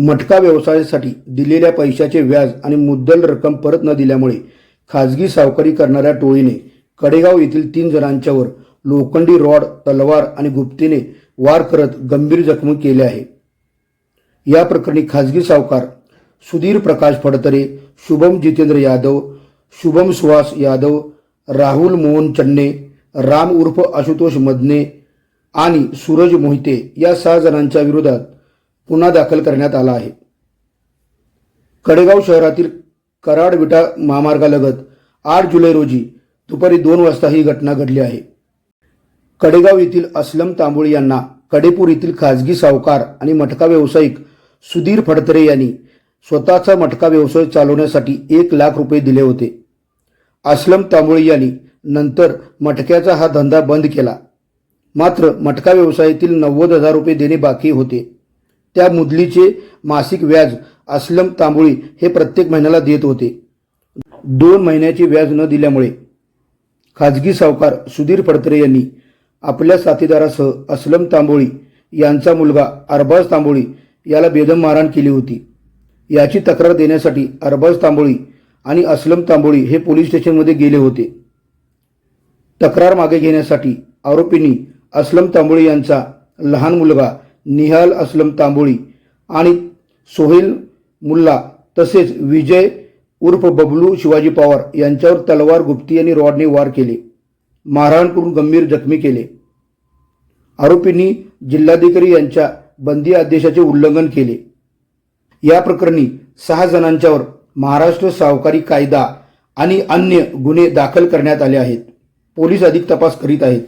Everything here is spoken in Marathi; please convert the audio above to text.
मटका व्यवसायासाठी दिलेल्या पैशाचे व्याज आणि मुद्दल रक्कम परत न दिल्यामुळे खाजगी सावकारी करणाऱ्या टोळीने कडेगाव येथील 3 जणांच्यावर लोखंडी रॉड, तलवार आणि गुप्तीने वार करत गंभीर जखमी केले आहे। या प्रकरणी खाजगी सावकार सुधीर प्रकाश फडतरे, शुभम जितेंद्र यादव, शुभम सुहास यादव, राहुल मोहन चन्ने, राम उर्फ आशुतोष मदने आणि सूरज मोहिते या 6 जणांच्या विरोधात गुन्हा दाखल करण्यात आला आहे। कडेगाव शहरातील कराड विटा महामार्गालगत 8 जुलै रोजी दुपारी 2 वाजता ही घटना घडली आहे। कडेगाव येथील असलम तांबोळी यांना कडेपूर येथील खाजगी सावकार आणि मटका व्यावसायिक सुधीर फडतरे यांनी स्वतःचा मटका व्यवसाय चालवण्यासाठी 1 लाख रुपये दिले होते। असलम तांबोळी यांनी नंतर मटक्याचा हा धंदा बंद केला। मात्र मटका व्यवसायातील 90,000 रुपये देणे बाकी होते। त्या मुदलीचे मासिक व्याज असलम तांबोळी हे प्रत्येक महिन्याला देत होते। 2 महिन्याचे व्याज न दिल्यामुळे खाजगी सावकार सुधीर फडतरे यांनी आपल्या साथीदारासह असलम तांबोळी यांचा मुलगा अरबाज तांबोळी याला बेदम मारहाण केली होती। याची तक्रार देण्यासाठी अरबाज तांबोळी आणि असलम तांबोळी हे पोलीस स्टेशनमध्ये गेले होते। तक्रार मागे घेण्यासाठी आरोपींनी असलम तांबोळी यांचा लहान मुलगा निहाल असलम तांबोळी आणि सोहेल मुल्ला तसेच विजय उर्फ बबलू शिवाजी पवार यांच्यावर तलवार, गुप्ती आणि रॉडने वार केले, मारहाण करून गंभीर जखमी केले। आरोपींनी जिल्हाधिकारी यांच्या बंदी आदेशाचे उल्लंघन केले। या प्रकरणी 6 जणांच्यावर महाराष्ट्र सावकारी कायदा आणि अन्य गुन्हे दाखल करण्यात आले आहेत। पोलीस अधिक तपास करीत आहेत।